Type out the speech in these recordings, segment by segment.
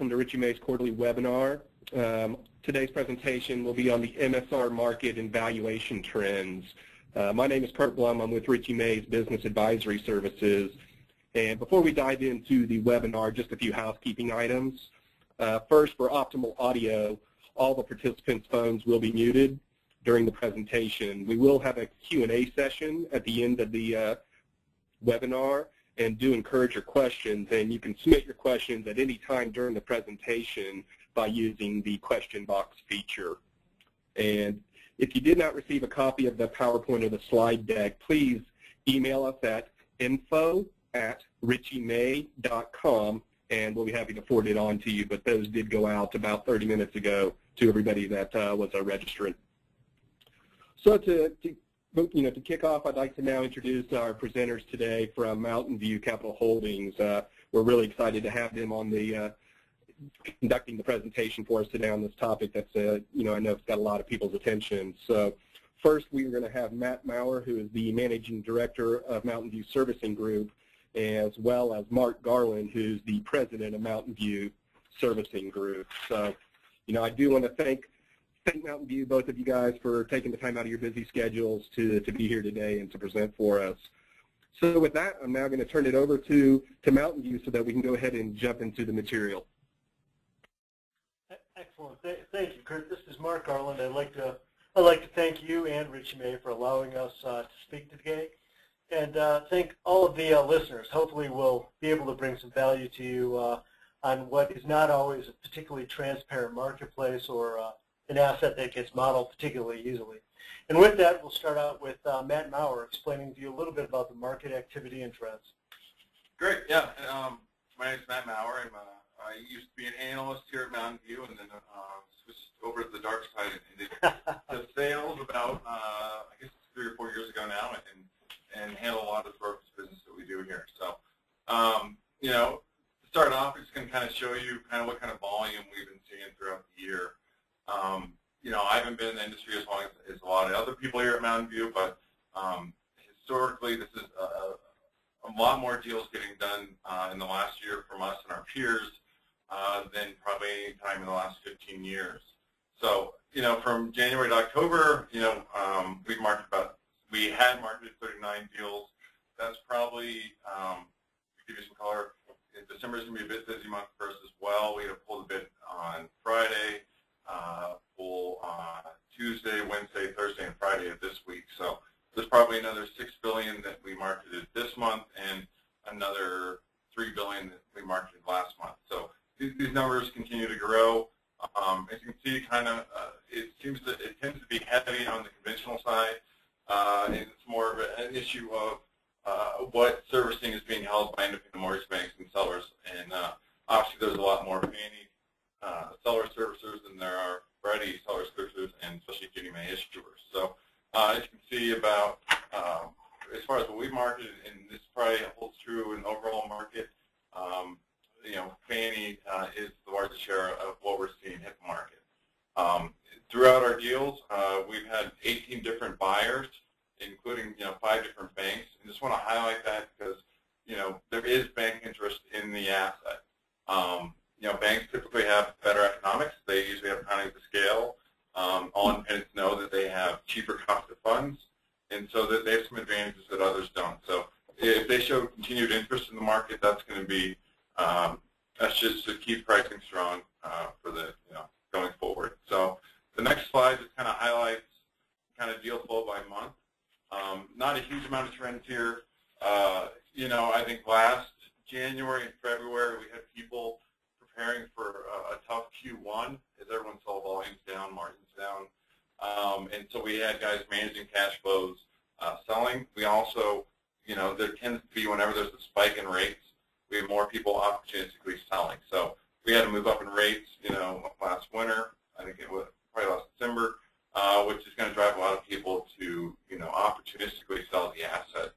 welcome to Richey May's quarterly webinar. Today's presentation will be on the MSR market and valuation trends. My name is Kurt Blum. I'm with Richey May's Business Advisory Services. And before we dive into the webinar, just a few housekeeping items. First, for optimal audio, all the participants' phones will be muted during the presentation. We will have a Q&A session at the end of the webinar, and do encourage your questions. And you can submit your questions at any time during the presentation by using the question box feature. And if you did not receive a copy of the PowerPoint or the slide deck, please email us at info@richeymay.com, and we'll be happy to forward it on to you. But those did go out about 30 minutes ago to everybody that was a registrant. So to kick off, I'd like to now introduce our presenters today from MountainView Capital Holdings. We're really excited to have them on the conducting the presentation for us today on this topic that's, I know it's got a lot of people's attention. So first, we're going to have Matt Maurer, who is the Managing Director of MountainView Servicing Group, as well as Mark Garland, who's the President of MountainView Servicing Group. So, I do want to thank MountainView, both of you guys, for taking the time out of your busy schedules to be here today and to present for us. So with that, I'm now going to turn it over to MountainView so that we can go ahead and jump into the material. Excellent. Thank you, Kurt. This is Mark Garland. I'd like to thank you and Richey May for allowing us to speak today, and thank all of the listeners. Hopefully we'll be able to bring some value to you on what is not always a particularly transparent marketplace or an asset that gets modeled particularly easily. And with that, we'll start out with Matt Maurer explaining to you a little bit about the market activity and trends. Great, yeah. My name is Matt Maurer. I used to be an analyst here at MountainView, and then switched over to the dark side and did the sales about, I guess, 3 or 4 years ago now, and handle a lot of the brokerage business that we do here. So, to start off, it's going to kind of show you kind of what kind of volume we've been seeing throughout the year. I haven't been in the industry as long as a lot of other people here at MountainView, but historically, this is a lot more deals getting done in the last year from us and our peers than probably any time in the last 15 years. So, from January to October, we had marketed 39 deals. That's probably, to give you some color, December is going to be a bit busy month for us as well. We had to pull the bid on Friday, pull on Tuesday, Wednesday, Thursday, and Friday of this week. So there's probably another $6 billion that we marketed this month and another $3 billion that we marketed last month. So these numbers continue to grow. As you can see, it tends to be heavy on the conventional side, and it's more of an issue of what servicing is being held by independent mortgage banks and sellers. And obviously, there's a lot more Fannie seller servicers than there are Freddie seller servicers, and especially Ginnie Mae issuers. So as you can see, about as far as what we marketed, and this probably holds true in the overall market, Fannie is the largest share of what we're seeing hit the market. Throughout our deals, we've had 18 different buyers, including 5 different banks. And just want to highlight that because there is bank interest in the asset. Banks typically have better economics. They usually have economies of scale. All independents know that they have cheaper cost of funds, and so that they have some advantages that others don't. So if they show continued interest in the market, that's going to be that's just to keep pricing strong for the going forward. So the next slide just kind of highlights kind of deal flow by month. Not a huge amount of trends here. I think last January and February we had people preparing for a tough Q1 as everyone saw volumes down, margins down, and so we had guys managing cash flows, selling. We also, there tends to be, whenever there's a spike in rates, we have more people opportunistically selling. So we had to move up in rates, last winter. I think it was probably last December, which is going to drive a lot of people to, opportunistically sell the asset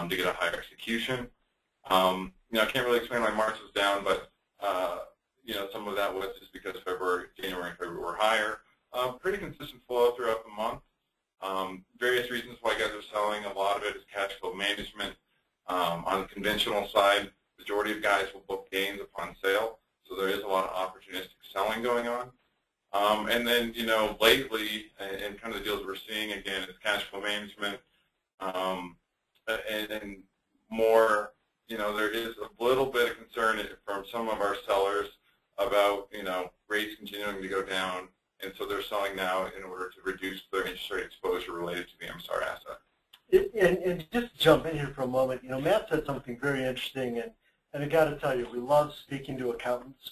to get a higher execution. I can't really explain why March was down, but some of that was just because January and February were higher. Pretty consistent flow throughout the month. Various reasons why guys are selling. A lot of it is cash flow management. On the conventional side, the majority of guys will book gains upon sale. So there is a lot of opportunistic selling going on. And then, lately, and kind of the deals we're seeing, again, is cash flow management, and more, there is a little bit of concern from some of our sellers about, rates continuing to go down, and so they're selling now in order to reduce their interest rate exposure related to the MSR asset. And just to jump in here for a moment, Matt said something very interesting, and I got to tell you, we love speaking to accountants.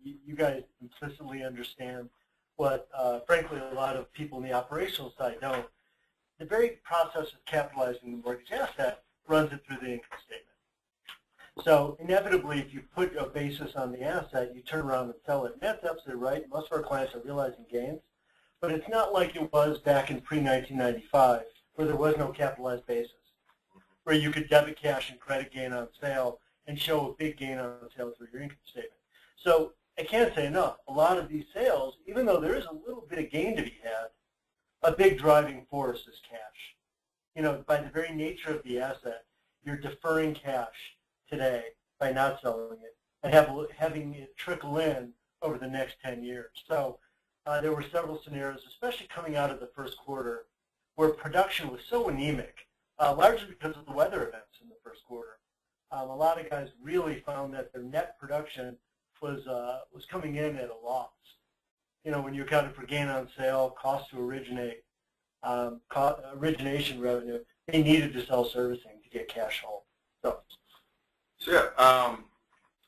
You guys implicitly understand what, frankly, a lot of people on the operational side don't. The very process of capitalizing the mortgage asset runs it through the income statement. So inevitably, if you put a basis on the asset, you turn around and sell it. And that's absolutely right. Most of our clients are realizing gains. But it's not like it was back in pre-1995 where there was no capitalized basis, where you could debit cash and credit gain on sale and show a big gain on sale through your income statement. So I can't say enough. A lot of these sales, even though there is a little bit of gain to be had, a big driving force is cash. By the very nature of the asset, you're deferring cash today by not selling it and having it trickle in over the next 10 years. So there were several scenarios, especially coming out of the first quarter, where production was so anemic, largely because of the weather events in the first quarter. A lot of guys really found that their net production was coming in at a loss. When you accounted for gain on sale, cost to originate, origination revenue, they needed to sell servicing to get cash home. So yeah,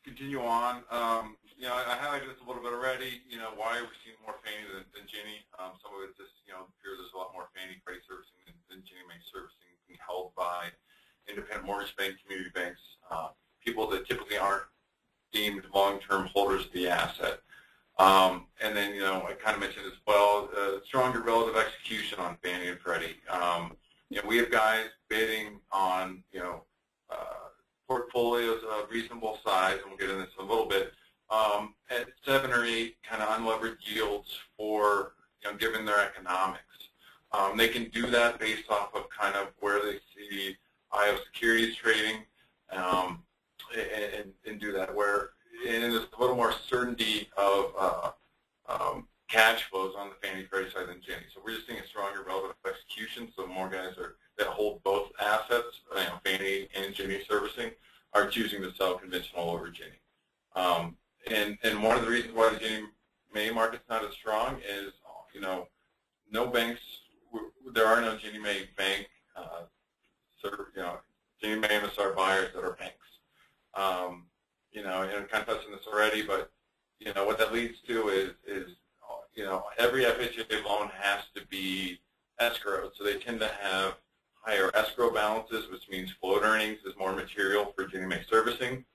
continue on. I highlighted this a little bit already. Why are we seeing more Fannie than Ginnie? Some of it's just, appears there's a lot more Fannie credit servicing than Ginnie Mae servicing being held by independent mortgage banks, community banks, people that typically aren't deemed long-term holders of the asset. And then, I kind of mentioned as well, stronger relative execution on Fannie and Freddie. We have guys bidding on, portfolios of reasonable size, and we'll get into this in a little bit, at 7 or 8 kind of unlevered yields for, given their economics. They can do that based off of kind of where they see IO securities trading, and do that and there's a little more certainty of cash flows on the Fannie Freddie side than Ginnie. So we're just seeing a stronger relative execution. So more guys that hold both assets, Fannie and Ginnie servicing, are choosing to sell conventional over Ginnie. And one of the reasons why the Ginnie Mae market's not as strong is, no banks. There are no Ginnie Mae bank, Ginnie Mae MSR buyers that are banks. And I'm kind of touching this already, but what that leads to is every FHA loan has to be escrowed, so they tend to have higher escrow balances, which means float earnings is more material for Ginnie Mae servicing.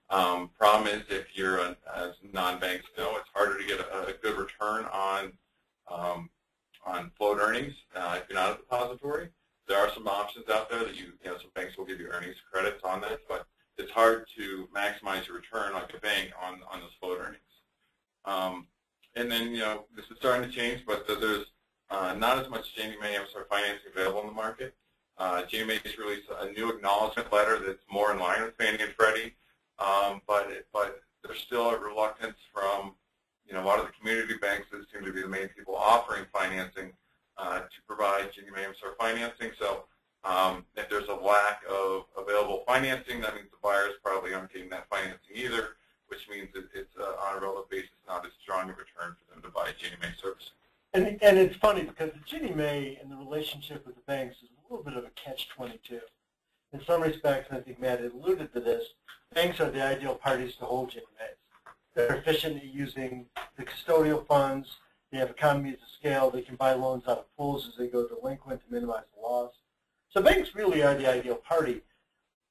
Problem is, if you're as non-banks know, it's harder to get a good return on float earnings if you're not a depository. There are some options out there that some banks will give you earnings credits on that, but it's hard to maximize your return like a bank on those float earnings. And then, this is starting to change, but there's not as much Ginnie Mae MSR financing available in the market. Ginnie Mae has released a new acknowledgement letter that's more in line with Fannie and Freddie, but there's still a reluctance from a lot of the community banks that seem to be the main people offering financing to provide Ginnie Mae MSR financing. So if there's a lack of available financing, that means the buyers probably aren't getting that financing either, which means it's on a relative basis not as strong a return for them to buy Ginnie Mae servicing. And it's funny because the Ginnie Mae and the relationship with the banks is a little bit of a catch-22. In some respects, and I think Matt had alluded to this, banks are the ideal parties to hold Ginnie Mae's. They're efficient at using the custodial funds. They have economies of scale. They can buy loans out of pools as they go delinquent to minimize the loss. So banks really are the ideal party.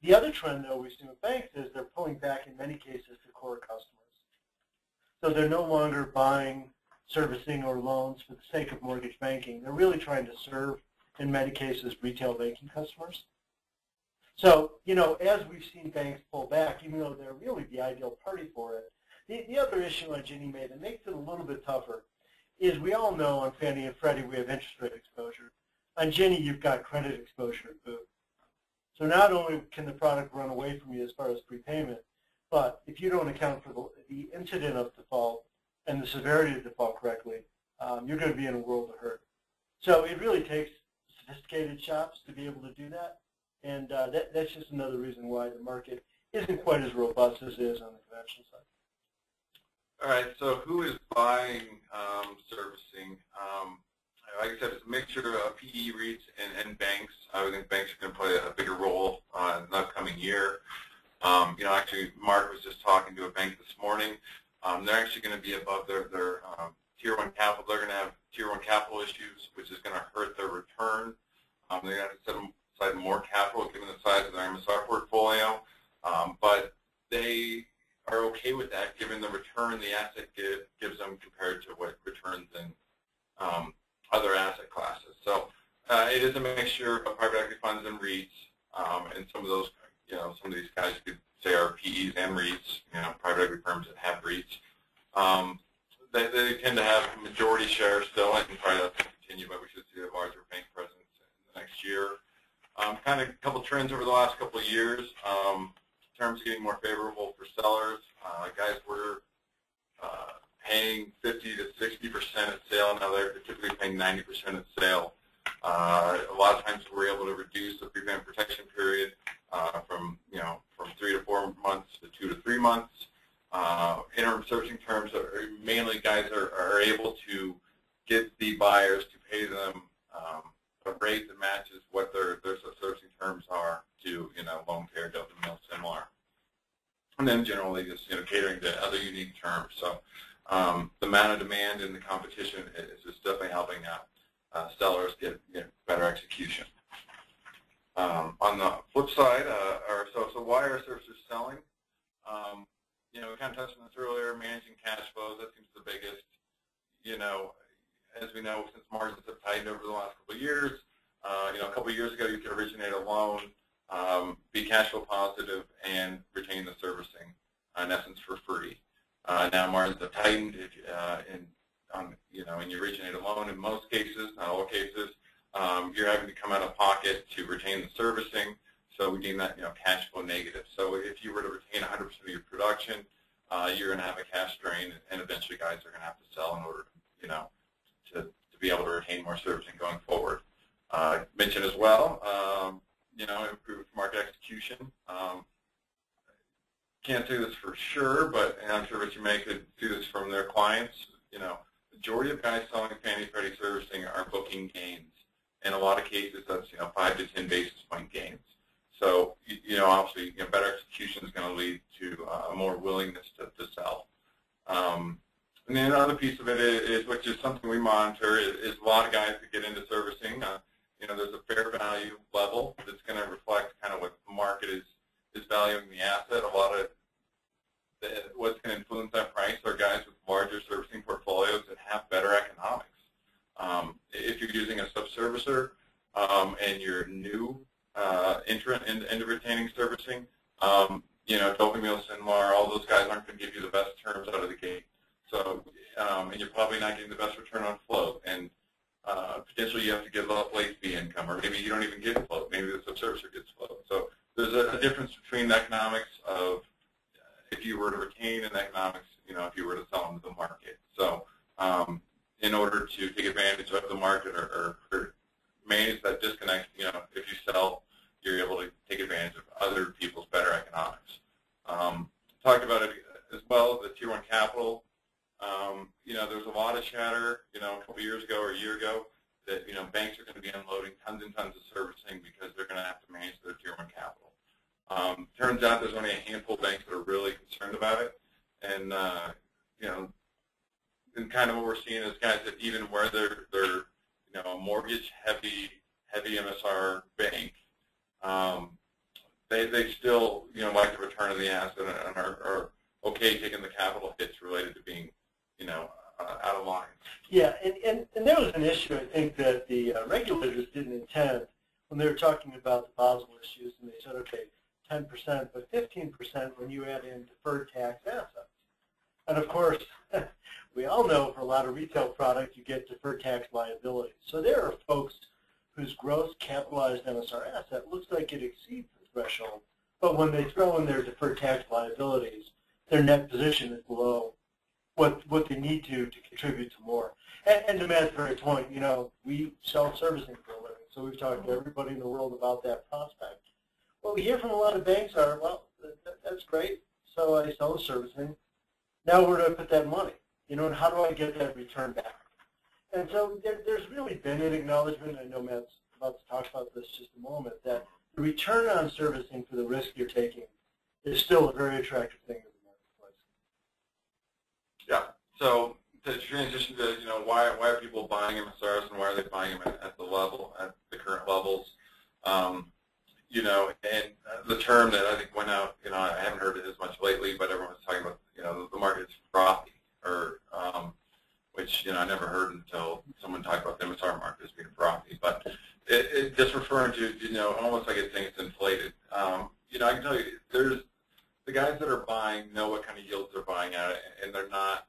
The other trend, though, we've seen with banks is they're pulling back in many cases to core customers. So they're no longer buying servicing or loans for the sake of mortgage banking. They're really trying to serve, in many cases, retail banking customers. So, as we've seen banks pull back, even though they're really the ideal party for it, the other issue on Ginnie Mae that makes it a little bit tougher is we all know on Fannie and Freddie we have interest rate exposure. On Ginnie, you've got credit exposure at boot. So not only can the product run away from you as far as prepayment, But if you don't account for the incident of default and the severity of default correctly, you're going to be in a world of hurt. So it really takes sophisticated shops to be able to do that, and that's just another reason why the market isn't quite as robust as it is on the conventional side. All right, so who is buying servicing? Like I said, it's a mixture of PE REITs and banks. I think banks are going to play a bigger role in the upcoming year. Actually, Mark was just talking to a bank this morning. They're actually going to be above their Tier 1 capital. They're going to have Tier 1 capital issues, which is going to hurt their return. They're going to have to set aside more capital given the size of their MSR portfolio, but they are okay with that given the return the asset gives them compared to what returns in other asset classes. So it is a mixture of private equity funds and REITs, and some of those, some of these guys could say are PEs and REITs, private equity firms that have REITs. They tend to have majority share still, and probably that's going to continue, but we should see a larger bank presence in the next year. Kind of a couple trends over the last couple of years. Terms getting more favorable for sellers. Guys were paying 50 to 60% at sale. Now they're typically paying 90% at sale. A lot of times we're able to reduce the prepayment protection period from 3 to 4 months to 2 to 3 months. Interim servicing terms are mainly guys are able to get the buyers to pay them a rate that matches what their servicing terms are to loan pair, Delta Mill, similar, and then generally just catering to other unique terms. So the amount of demand and the competition is just definitely helping out sellers get better execution. On the flip side, so why are servicers selling? We kind of touched on this earlier, managing cash flows, that seems the biggest. As we know, since margins have tightened over the last couple of years, a couple of years ago you could originate a loan, be cash flow positive, and retain the servicing, in essence, for free. Now margins have tightened, and you originate a loan in most cases, not all cases, you're having to come out of pocket to retain the servicing. So we deem that cash flow negative. So if you were to retain 100% of your production, you're going to have a cash drain, and eventually guys are going to have to sell in order, to be able to retain more servicing going forward. Mentioned as well, improved market execution. Can't say this for sure, but and I'm sure Richey May could see this from their clients. Majority of guys selling Fannie Freddie servicing are booking gains. In a lot of cases, that's 5 to 10 basis point gains. So, obviously, better execution is going to lead to a more willingness to sell. And then another piece of it is, which is something we monitor, is a lot of guys that get into servicing. There's a fair value level that's going to reflect kind of what the market is valuing the asset. A lot of what's going to influence that price are guys with larger servicing portfolios that have better economics. If you're using a subservicer and you're new entrant into retaining servicing, Dolphin Mill, Maurer, all those guys aren't going to give you the best terms out of the gate. So, and you're probably not getting the best return on float, and potentially you have to give up late fee income, or maybe you don't even get float. Maybe the subservicer gets float. So there's a difference between the economics of if you were to retain and economics, if you were to sell into the market. So in order to take advantage of the market or manage that disconnect, if you sell, you're able to take advantage of other people's better economics. Talked about it as well, the Tier 1 capital. There's a lot of chatter, a couple years ago or a year ago that, banks are going to be unloading tons and tons of servicing because they're going to have to manage their Tier 1 capital. Turns out there's only a handful of banks that are really concerned about it. And, and kind of what we're seeing is guys that even where they're a mortgage-heavy MSR bank, they still, like the return of the asset and are okay taking the capital hits related to being, out of line. Yeah, and there was an issue, I think, that the regulators didn't intend when they were talking about the Basel issues, and they said, okay, 10%, but 15% when you add in deferred tax assets. And of course, we all know for a lot of retail products, you get deferred tax liability. So there are folks whose gross capitalized MSR asset looks like it exceeds the threshold but when they throw in their deferred tax liabilities, their net position is below what they need to contribute to more. And to Matt's very point, you know, we sell servicing for a living, so we've talked to everybody in the world about that prospect. What we hear from a lot of banks are, well, that's great, so I sell the servicing. Now where do I put that money? You know, and how do I get that return back? And so there's really been an acknowledgement, I know Matt's about to talk about this just a moment, that the return on servicing for the risk you're taking is still a very attractive thing in the marketplace. Yeah. So to transition to, you know, why are people buying MSRs and why are they buying them at the current levels? You know, and the term that I think went out, you know, I haven't heard it as much lately, but everyone's talking about, you know, the market's frothy, or which, you know, I never heard until someone talked about the MSR market as being frothy. But it just referring to, you know, almost like it's saying it's inflated. You know, I can tell you, there's the guys that are buying know what kind of yields they're buying at, and they're not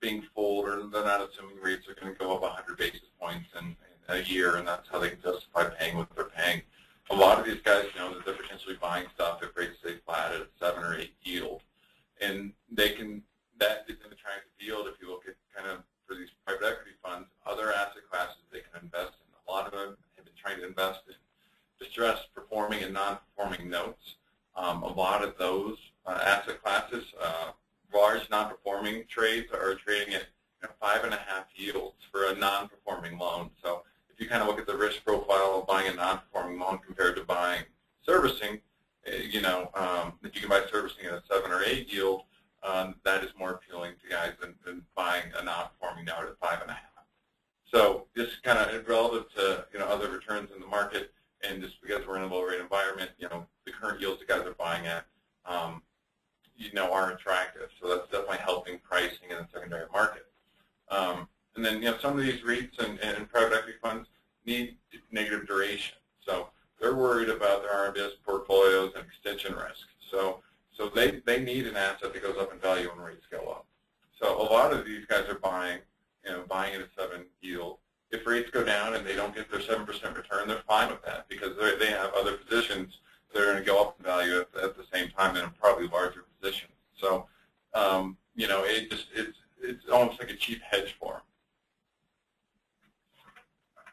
being fooled, or they're not assuming rates are going to go up 100 basis points in a year, and that's how they can justify paying what they're paying. A lot of these guys know that they're potentially buying stuff if rates stay flat at a 7 or 8 yield, and they can. That is an attractive yield if you look at kind of for these private equity funds, other asset classes they can invest in. A lot of them have been trying to invest in distressed performing and non-performing notes. A lot of those asset classes, large non-performing trades are trading at 5.5 yields for a non-performing loan. So if you kind of look at the risk profile of buying a non-performing loan compared to buying servicing, you know, if you can buy servicing at a 7 or 8 yield, that is more appealing to guys than buying a non-performing note at 5.5. So just kind of relative to, you know, other returns in the market, and just because we're in a low rate environment, you know, the current yields the guys are buying at, you know, are attractive. So that's definitely helping pricing in the secondary market. And then, you know, some of these REITs and private equity funds need negative duration. So they're worried about their RMBS portfolios and extension risk. So they need an asset that goes up in value when rates go up. So a lot of these guys are buying, you know, buying at a 7 yield. If rates go down and they don't get their 7% return, they're fine with that because they have other positions that are going to go up in value at the same time, and probably larger positions. So, you know, it's almost like a cheap hedge for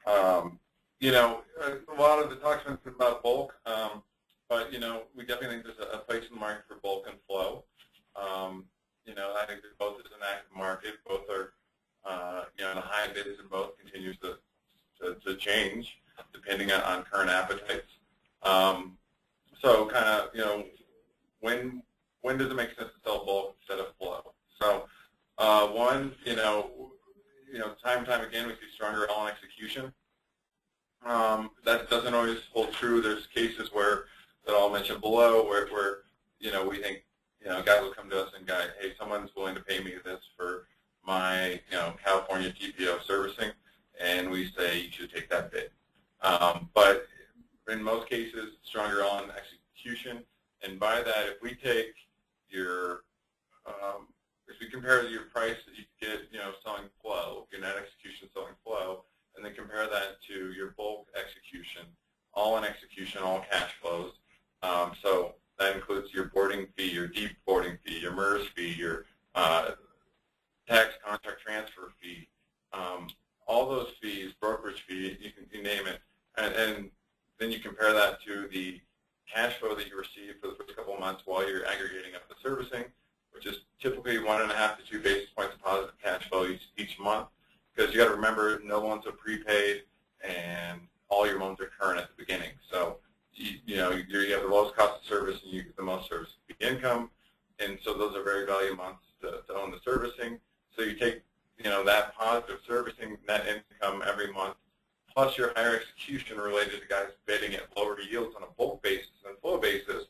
them. You know, a lot of the talk's been about bulk, but, you know, we definitely think there's a place in the market for bulk and flow. You know, I think that both is an active market. Both are, you know, the high bids in both continues to change depending on current appetites. So kind of, you know, when does it make sense to sell bulk instead of flow? So one, you know, time and time again we see stronger all in execution. That doesn't always hold true. There's cases where that I'll mention below where you know, we think, you know, guys will come to us and go, hey, someone's willing to pay me this for my, you know, California TPO servicing, and we say you should take that bid. But in most cases, stronger on execution, and by that, if we take your, if we compare your price that you get, you know, selling flow, your net execution selling flow, and then compare that to your bulk execution, all in execution, all cash flows. So that includes your boarding fee, your deep boarding fee, your MERS fee, your tax contract transfer fee, all those fees, brokerage fee, you name it, and then you compare that to the cash flow that you receive for the first couple of months while you're aggregating up the servicing, which is typically 1.5 to 2 basis points of positive cash flow each month, because you got to remember no loans are prepaid and all your loans are current at the beginning. So you know, you have the lowest cost of service and you get the most service fee income, and so those are very valuable months to own the servicing. So you take, you know, that positive servicing net income every month, plus your higher execution related to guys bidding at lower yields on a bulk basis and flow basis,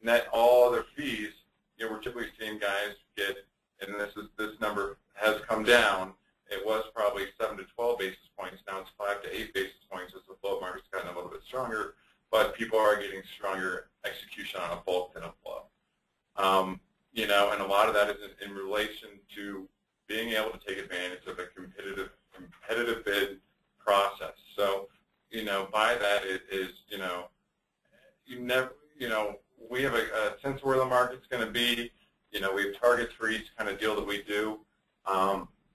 net all other fees. You know, we're typically seeing guys get, and this number has come down. It was probably 7 to 12 basis points. Now it's 5 to 8 basis points as the flow market's gotten a little bit stronger. But people are getting stronger execution on a bulk than a flow. You know, and a lot of that is in relation to being able to take advantage of a competitive bid process. So, you know, by that it is, you know, we have a sense where the market's going to be. We have targets for each kind of deal that we do,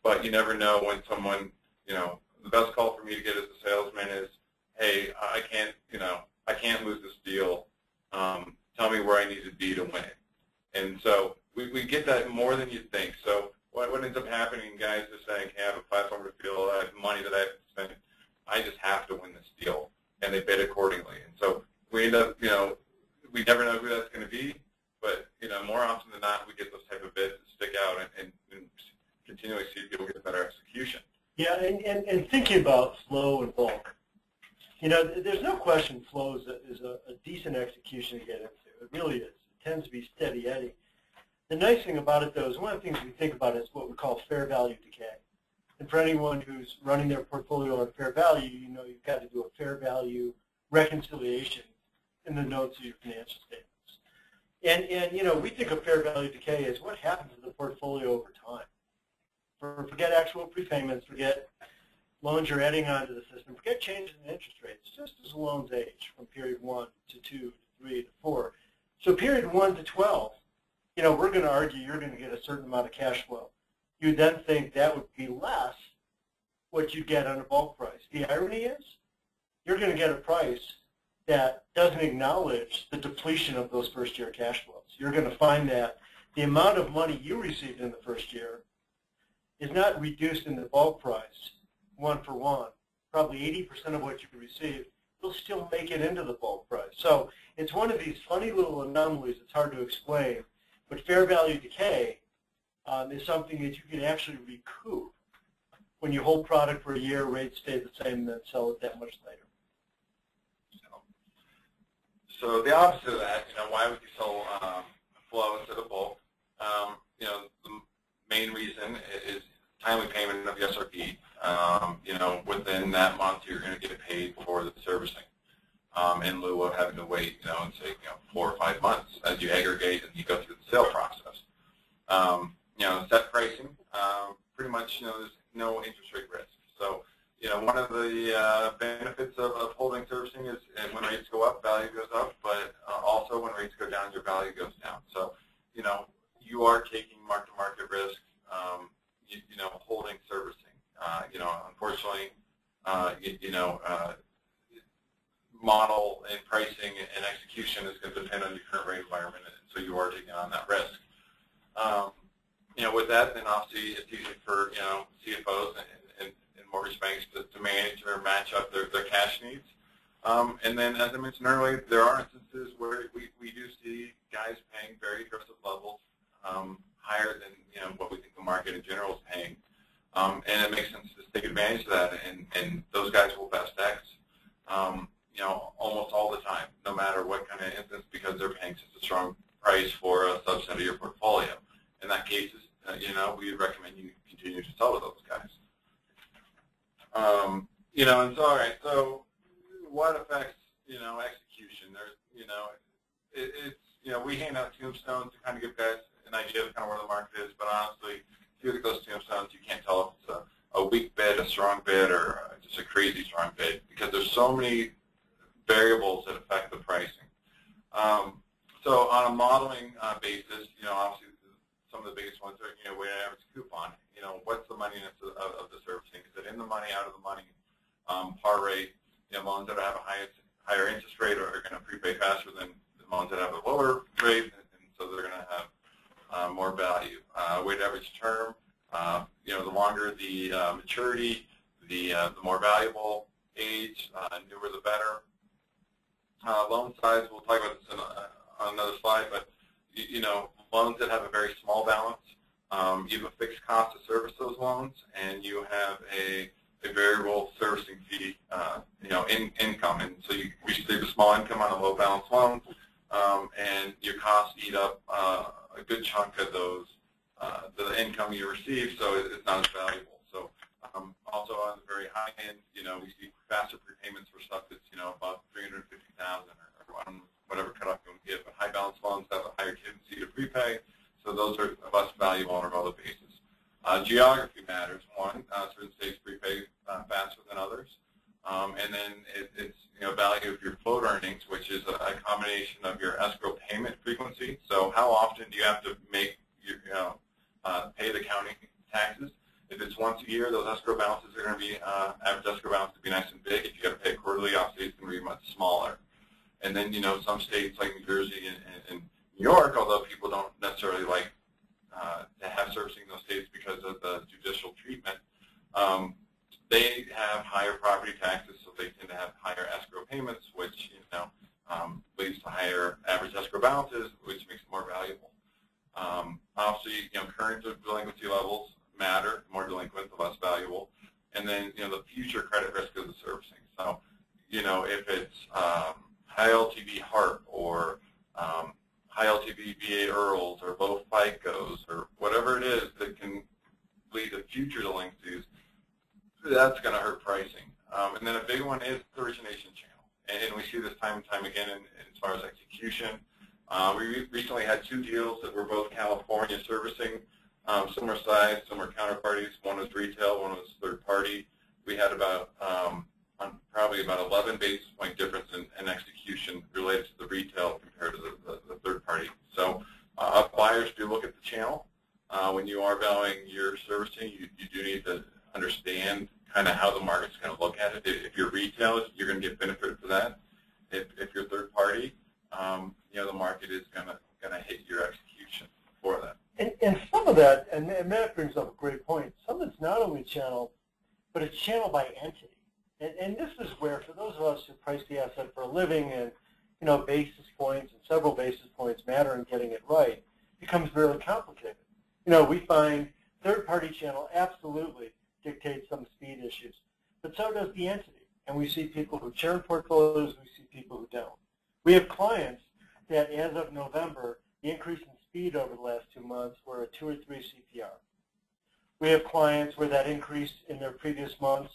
but you never know when someone, the best call for me to get as a salesman is, hey, I can't lose this deal. Tell me where I need to be to win. And so we get that more than you think. So what ends up happening, guys, is saying, hey, I have a platform to feel, I have money that I have to spend. I just have to win this deal, and they bid accordingly. And so we end up, we never know who that's going to be, but more often than not, we get those type of bids that stick out and continually see people get better execution. Yeah, and thinking about flow and bulk, there's no question flow is a decent execution to get into. It really is. It tends to be steady Eddie. The nice thing about it, though, is one of the things we think about is what we call fair value decay. And for anyone who's running their portfolio on fair value, you've got to do a fair value reconciliation in the notes of your financial statements. And we think of fair value decay as what happens to the portfolio over time. Forget actual prepayments, forget loans you're adding onto the system, forget changes in interest rates, just as loans age from period 1 to 2 to 3 to 4. So period 1 to 12, we're going to argue you're going to get a certain amount of cash flow. You then think that would be less what you get on a bulk price. The irony is you're going to get a price that doesn't acknowledge the depletion of those first-year cash flows. You're going to find that the amount of money you received in the first year is not reduced in the bulk price, one for one. Probably 80% of what you receive will still make it into the bulk price. So it's one of these funny little anomalies that's hard to explain, but fair value decay is something that you can actually recoup when you hold product for a year, rates stay the same, and then sell it that much later. So the opposite of that, why would you sell flow instead of bulk? The main reason is timely payment of the SRP. Within that month, you're going to get paid for the servicing in lieu of having to wait, and say, 4 or 5 months as you aggregate and you go through the sale process. Set pricing, pretty much, there's no interest rate risk. So, one of the benefits of holding servicing is when rates go up, value goes up, but also when rates go down, your value goes down. So, you are taking mark-to-market risk, holding servicing. Unfortunately, model and pricing and execution is going to depend on your current rate environment, and so you are taking on that risk. With that, then obviously it's easy for CFOs and mortgage banks to manage or match up their cash needs. And then, as I mentioned earlier, there are instances where we do see guys paying very aggressive levels, higher than what we think the market in general is paying. And it makes sense to take advantage of that, and those guys will best X, almost all the time, no matter what kind of instance, because they're paying such a strong price for a subset of your portfolio. In that case, we would recommend you continue to sell to those guys. And so, all right, so what affects, execution? There's, we hand out tombstones to kind of give guys an idea of kind of where the market is, but honestly, if you look at those tombstones, you can't tell if it's a weak bid, a strong bid, or just a crazy strong bid, because there's so many variables that affect the pricing. So on a modeling basis, obviously some of the biggest ones are, weighted average coupon. What's the moneyness of the servicing? Is it in the money, out of the money? Par rate, loans that have a higher interest rate are going to prepay faster than the loans that have a lower rate, and so they're going to have more value. Weighted average term, the longer the maturity, the more valuable. Age, newer the better. Loan size, we'll talk about this on another slide, but loans that have a very small balance, you have a fixed cost to service those loans, and you have a variable servicing fee, income, and so you receive a small income on a low balance loan, and your costs eat up a good chunk of those, the income you receive, so it's not as valuable. So also on the very high end, we see faster prepayments for stuff that's above $350,000 or whatever cutoff you want to get. But high balance loans have a higher tendency to prepay, so those are less valuable on a relative basis. Geography matters. One, certain states prepay faster than others, and then it's value of your float earnings, which is a combination of your escrow payment frequency. So how often do you have to make your, pay the county taxes? If it's once a year, those escrow balances are going to be, average escrow balance to be nice and big. If you got to pay it quarterly, obviously it's going to be much smaller. And then, some states like New Jersey and New York, although people don't necessarily like to have servicing in those states because of the judicial treatment, they have higher property taxes, so they tend to have higher escrow payments, which leads to higher average escrow balances, which makes it more valuable. Obviously, current delinquency levels matter. More delinquent, the less valuable. And then, the future credit risk of the servicing. So, if it's high LTV HARP or high LTV VA IRRRLs or low FICOs or whatever it is that can lead to future delinquencies, that's going to hurt pricing. And then a big one is the origination channel. And we see this time and time again as far as execution. We recently had 2 deals that were both California servicing, similar size, similar counterparties. One was retail, one was third party. We had about probably about 11 basis point difference in execution related to the retail compared to the third party. So buyers do look at the channel. When you are valuing your servicing, you do need to understand kind of how the market's going to look at it. If you're retail, you're going to get benefit for that. If you're third party, the market is going to hit your execution for that. And some of that, and Matt brings up a great point, some of it's not only channel, but it's channel by entity. And this is where, for those of us who price the asset for a living and, basis points and several basis points matter in getting it right, it becomes really complicated. We find third-party channel absolutely dictates some speed issues, but so does the entity. And we see people who churn portfolios, we see people who don't. We have clients that, as of November, the increase in speed over the last 2 months were a 2 or 3 CPR. We have clients where that increase in their previous month's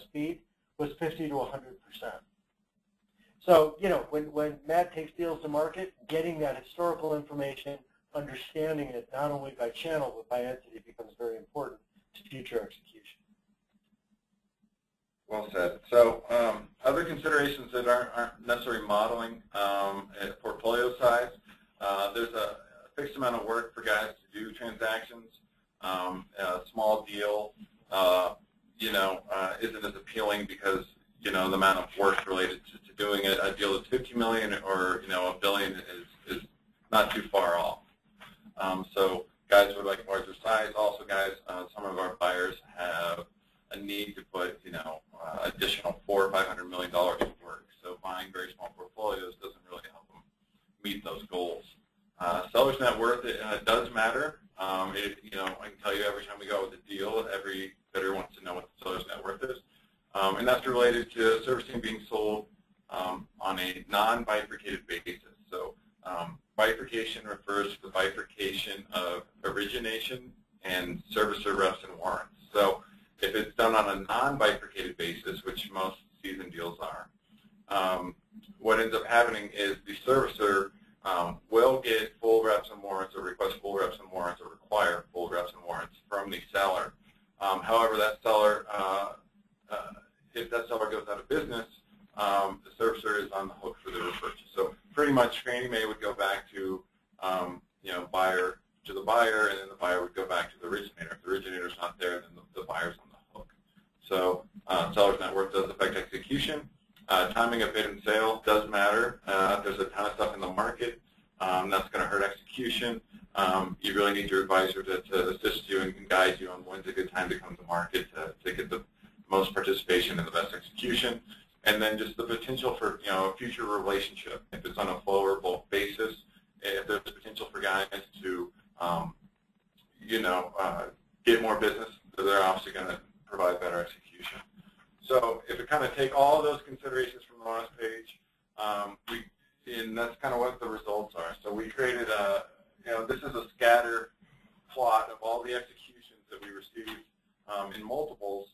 speed was 50 to 100%. So, when Matt takes deals to market, getting that historical information, understanding it not only by channel but by entity becomes very important to future execution. Well said. So other considerations that aren't necessarily modeling at portfolio size, there's a fixed amount of work for guys to do transactions. A small deal, isn't as appealing because, the amount of work related to doing a deal that's $50 million or, $1 billion is not too far off. So guys would like larger size. Also, guys, some of our buyers have a need to put, additional $400 or $500 million to work. So buying very small portfolios doesn't really help them meet those goals. Seller's net worth does matter. I can tell you every time we go with a deal, every bidder wants to know what the seller's net worth is. And that's related to servicing being sold on a non-bifurcated basis. So bifurcation refers to the bifurcation of origination and servicer reps and warrants. So if it's done on a non-bifurcated basis, which most seasoned deals are, what ends up happening is the servicer will get full reps and warrants or request full reps and warrants or require full reps and warrants from the seller. However, that seller, if that seller goes out of business, the servicer is on the hook for the repurchase. So pretty much Fannie Mae would go back to, buyer to the buyer, and then the buyer would go back to the originator. If the originator's not there, then the buyer's on the hook. So seller's net worth does affect execution. Timing of bid and sale does matter. There's a ton of stuff in the market. That's going to hurt execution. You really need your advisor to assist you and guide you on when's a good time to come to market to get the most participation and the best execution. And then just the potential for a future relationship. If it's on a flow or bulk basis, if there's potential for guys to get more business, they're obviously going to provide better execution. So if we kind of take all of those considerations from the last page, and that's kind of what the results are. So we created this is a scatter plot of all the executions that we received in multiples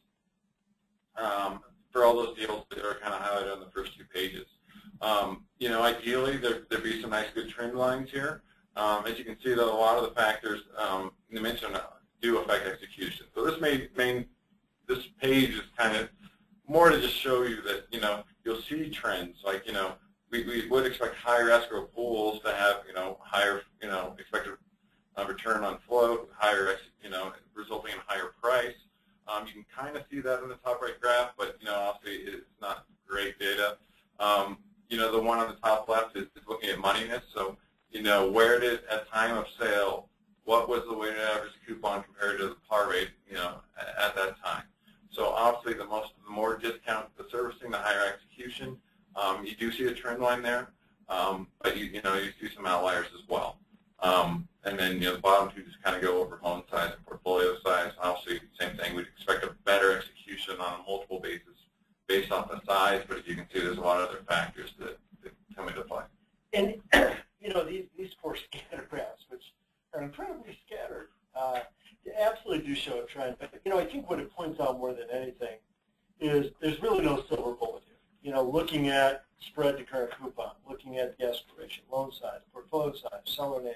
for all those deals that are kind of highlighted on the first 2 pages. Ideally, there'd be some nice good trend lines here. As you can see, though, a lot of the factors you mentioned do affect execution. So this page is kind of more to just show you that, you'll see trends like, we would expect higher escrow pools to have, higher, expected return on float, higher, resulting in higher price. You can kind of see that in the top right graph, but, obviously it's not great data. The one on the top left is looking at moneyness. So, where it is at time of sale, what was the weighted average coupon compared to the par rate, at that time. So obviously the more discount the servicing, the higher execution. You do see a trend line there, but you see some outliers as well. And then the bottom two just kind of go over loan size and portfolio size. Obviously, same thing. We'd expect a better execution on a multiple basis based off the size, but as you can see, there's a lot of other factors that come into play. And these four scatter graphs, which are incredibly scattered, they absolutely do show a trend. But I think what it points out more than anything is there's really no silver bullet here. Looking at spread to current coupon, looking at the expiration, loan size, portfolio size, seller name,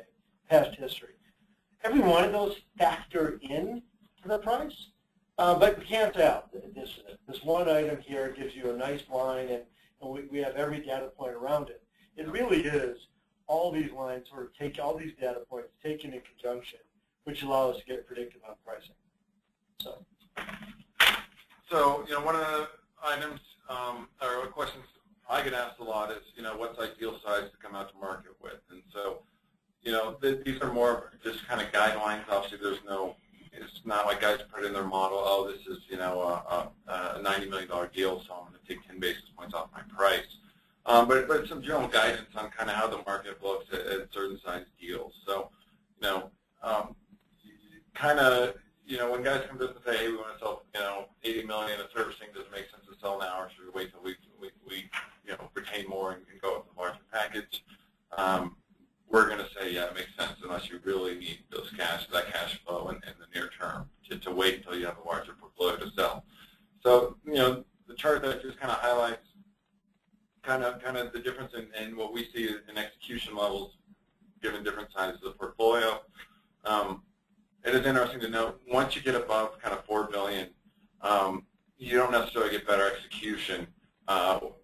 past history. Every one of those factor in to the price, but we can't say, this one item here gives you a nice line, and we have every data point around it. It really is all these lines sort of take all these data points taken in conjunction, which allow us to get predictive on pricing. So one of the items or questions I get asked a lot is, what's ideal size to come out to market with? And so, these are more just kind of guidelines. Obviously, it's not like guys put in their model, oh, this is, a $90 million deal, so I'm going to take 10 basis points off my price. But some general guidance on kind of how the market looks at certain size deals. So, kind of, when guys come to us and say, hey, we want to sell, $80 million of servicing, does it make sense to sell now, or should we wait till we retain more and go with the larger package? We're going to say, yeah, it makes sense unless you really need that cash flow in the near term to wait until you have a larger portfolio to sell. So, the chart that just kind of highlights kind of the difference in what we see in execution levels given different sizes of portfolio. It is interesting to note, once you get above kind of $4 billion, you don't necessarily get better execution.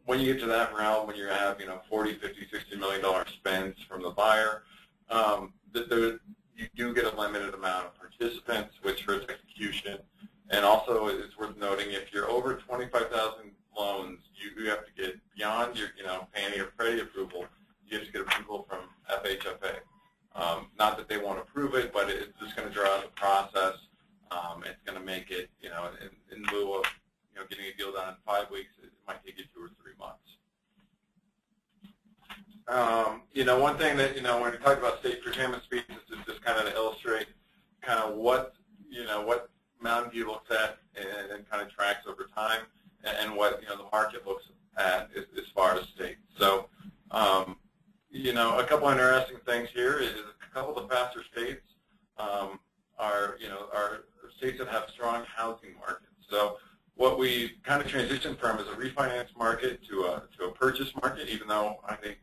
When you get to that realm, when you have $40, $50, $60 million spends from the buyer, you do get a limited amount of participants, which hurts execution. And also, it's worth noting, if you're over 25,000 loans, you have to get beyond your Fannie or Freddie approval. You have to get approval from FHFA. Not that they won't approve it, but it's just going to draw out the process. It's going to make it, in lieu of getting a deal done in 5 weeks, it might take you 2 or 3 months. One thing that when we talk about state prepayment speeds, is just kind of to illustrate kind of what MountainView looks at and kind of tracks over time, and what the market looks at as far as states. So, a couple of interesting things here is a couple of the faster states are states that have strong housing markets. So what we kind of transitioned from is a refinance market to a purchase market, even though I think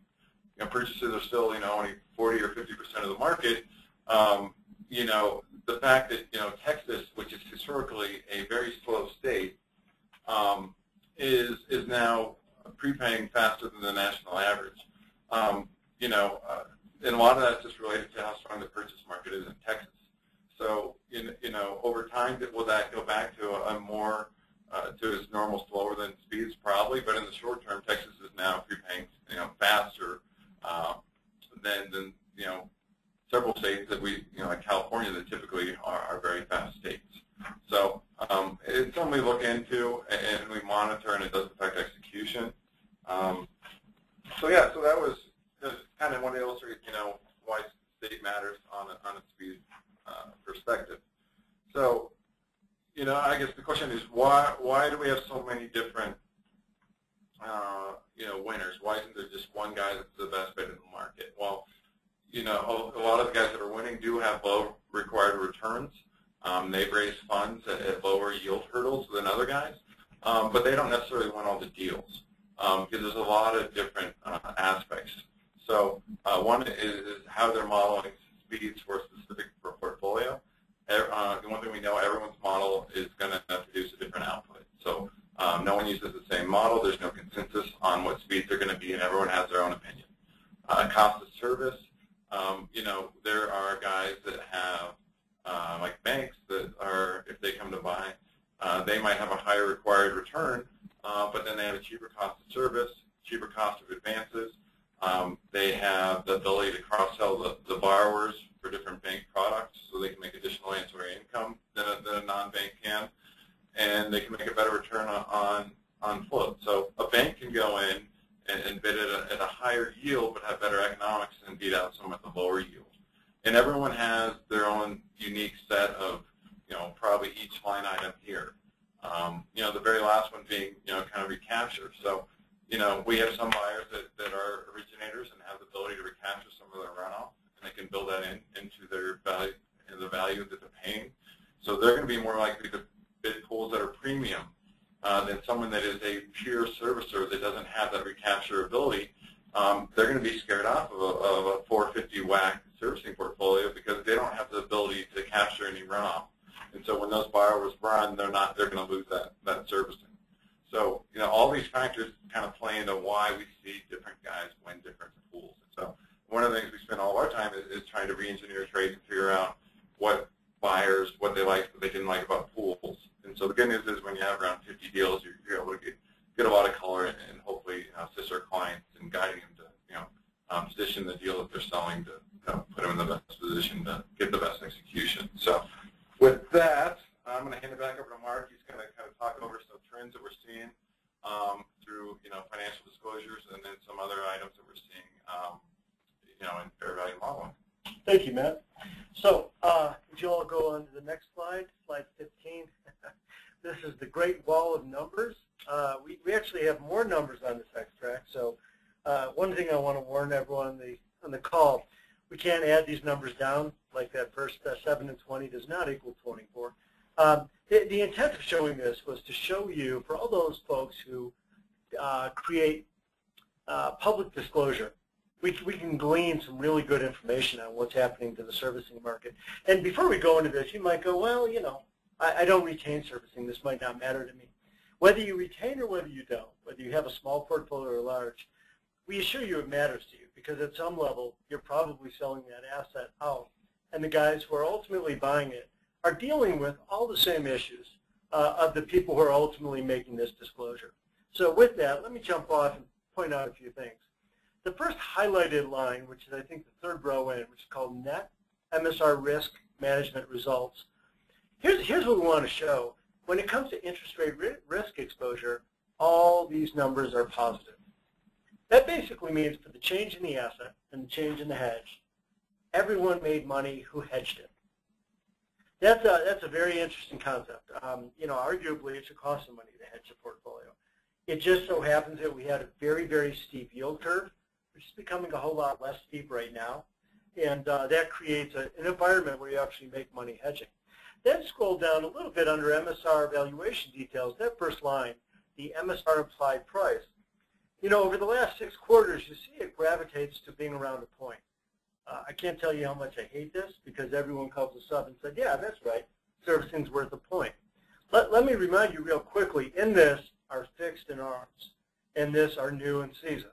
purchases are still only 40 or 50% of the market. The fact that Texas, which is historically a very slow state, is now prepaying faster than the national average. And a lot of that's just related to how strong the purchase market is in Texas. So, over time, will that go back to a more to its normal slower than speeds? Probably, but in the short term, Texas is now prepaying faster than several states that like California, that typically are very fast states. So it's something we look into and we monitor, and it does affect execution. So that was kind of want to illustrate why state matters on a speed perspective. So I guess the question is, why do we have so many different winners? Why isn't there just one guy that's the best bid in the market? Well, a lot of the guys that are winning do have low required returns. They've raised funds at lower yield hurdles than other guys, but they don't necessarily win all the deals because there's a lot of different aspects. So one is how they're modeling speeds for a specific portfolio. The one thing we know, everyone's model is going to produce a different output. So no one uses the same model. There's no consensus on what speeds they're going to be, and everyone has their own opinion. Cost of service, there are guys that have, like banks that are, if they come to buy, they might have a higher required return, but then they have a cheaper cost of service, cheaper cost of advances. They have the ability to cross-sell the borrowers for different bank products, so they can make additional ancillary income than a non-bank can, and they can make a better return on float. So a bank can go in and bid at a higher yield but have better economics and beat out some at the lower yield. And everyone has their own unique set of, probably each line item here. The very last one being, kind of recapture. So, we have some buyers that are originators and have the ability to recapture some of their runoff, and they can build that into their value, the value that they're paying. So they're going to be more likely to bid pools that are premium than someone that is a pure servicer that doesn't have that recapture ability. They're going to be scared off of a 450 WAC servicing portfolio because they don't have the ability to capture any runoff. And so when those borrowers run, they're going to lose that servicing. So, all these factors kind of play into why we see different guys win different pools. So one of the things we spend all of our time is trying to re-engineer trades and figure out what buyers, what they liked, what they didn't like about pools. And so the good news is when you have around 50 deals, you're able to get a lot of color and hopefully assist our clients in guiding them to, position the deal that they're selling to put them in the best position to get the best execution. So with that, I'm going to hand it back over to Mark. He's going to kind of talk over some trends that we're seeing through, financial disclosures and then some other items that we're seeing, in fair value modeling. Thank you, Matt. So, would you all go on to the next slide, slide 15? This is the great wall of numbers. We actually have more numbers on this extract. So, one thing I want to warn everyone on the call, we can't add these numbers down like that first 7 and 20 does not equal 24. The intent of showing this was to show you, for all those folks who create public disclosure, we can glean some really good information on what's happening to the servicing market. And before we go into this, you might go, well, I don't retain servicing. This might not matter to me. Whether you retain or whether you don't, whether you have a small portfolio or large, we assure you it matters to you because at some level you're probably selling that asset out. And the guys who are ultimately buying it are dealing with all the same issues of the people who are ultimately making this disclosure. So with that, let me jump off and point out a few things. The first highlighted line, which is I think the third row in, which is called net MSR risk management results. Here's what we want to show. When it comes to interest rate risk exposure, all these numbers are positive. That basically means for the change in the asset and the change in the hedge, everyone made money who hedged it. That's a very interesting concept. Arguably it should cost some money to hedge a portfolio. It just so happens that we had a very, very steep yield curve, which is becoming a whole lot less steep right now, and that creates an environment where you actually make money hedging. Then scroll down a little bit under MSR valuation details. That first line, the MSR implied price. Over the last 6 quarters, you see it gravitates to being around a point. I can't tell you how much I hate this because everyone calls us up and said, yeah, that's right, servicing's worth a point. Let me remind you real quickly, in this are fixed and ARMs. In this are new and seasoned.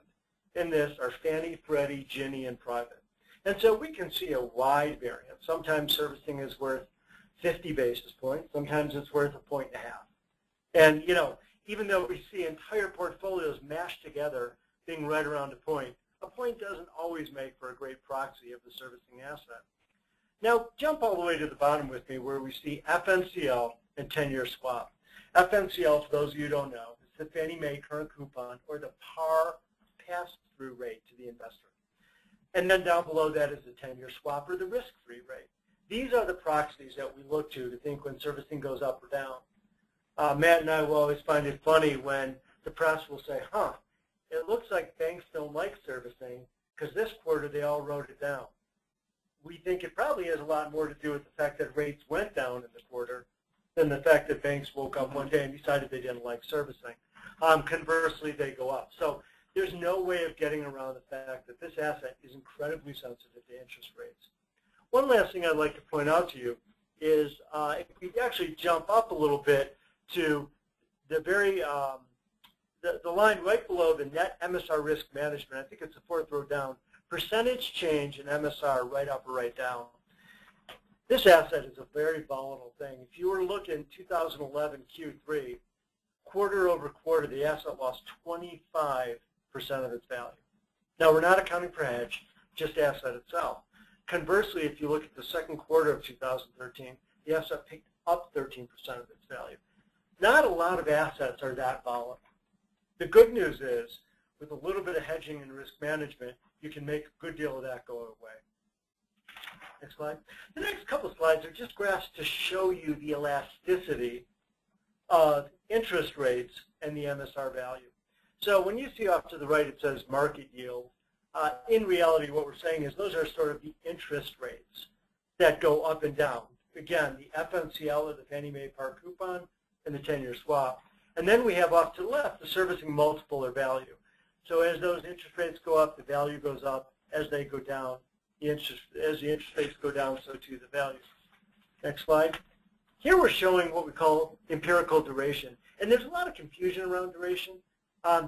In this are Fannie, Freddie, Ginnie, and private. And so we can see a wide variance. Sometimes servicing is worth 50 basis points. Sometimes it's worth 1.5 points. And, even though we see entire portfolios mashed together being right around a point doesn't always make for a great proxy of the servicing asset. Now, jump all the way to the bottom with me where we see FNCL and 10-year swap. FNCL, for those of you who don't know, is the Fannie Mae current coupon or the par pass-through rate to the investor. And then down below that is the 10-year swap or the risk-free rate. These are the proxies that we look to think when servicing goes up or down. Matt and I will always find it funny when the press will say, it looks like banks don't like servicing because this quarter they all wrote it down. We think it probably has a lot more to do with the fact that rates went down in the quarter than the fact that banks woke up one day and decided they didn't like servicing. Conversely, they go up. So there's no way of getting around the fact that this asset is incredibly sensitive to interest rates. One last thing I'd like to point out to you is if we actually jump up a little bit to the the line right below the net MSR risk management, I think it's the fourth row down, percentage change in MSR right up or right down. This asset is a very volatile thing. If you were looking 2011 Q3, quarter over quarter, the asset lost 25% of its value. Now, we're not accounting for hedge, just asset itself. Conversely, if you look at the second quarter of 2013, the asset picked up 13% of its value. Not a lot of assets are that volatile. The good news is, with a little bit of hedging and risk management, you can make a good deal of that go away. Next slide. The next couple of slides are just graphs to show you the elasticity of interest rates and the MSR value. So when you see off to the right it says market yield, in reality what we're saying is those are sort of the interest rates that go up and down. Again, the FMCL, or the Fannie Mae par coupon, and the 10-year swap. And then we have off to the left the servicing multiple or value. So as those interest rates go up, the value goes up. As they go down, as the interest rates go down, so too the value. Next slide. Here we're showing what we call empirical duration. And there's a lot of confusion around duration.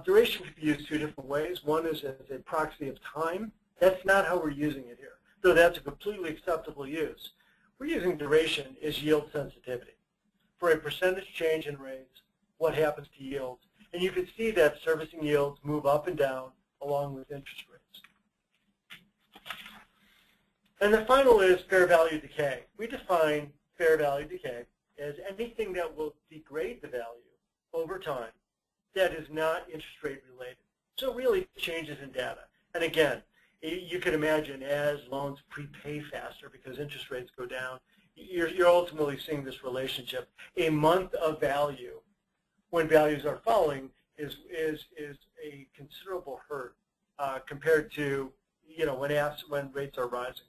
Duration can be used two different ways. One is as a proxy of time. That's not how we're using it here, though that's a completely acceptable use. We're using duration as yield sensitivity. For a percentage change in rates, what happens to yields? And you can see that servicing yields move up and down along with interest rates. And the final is fair value decay. We define fair value decay as anything that will degrade the value over time that is not interest rate related. So really changes in data. And again, you could imagine as loans prepay faster because interest rates go down, you're ultimately seeing this relationship. A month of value when values are falling is a considerable hurt compared to when rates are rising.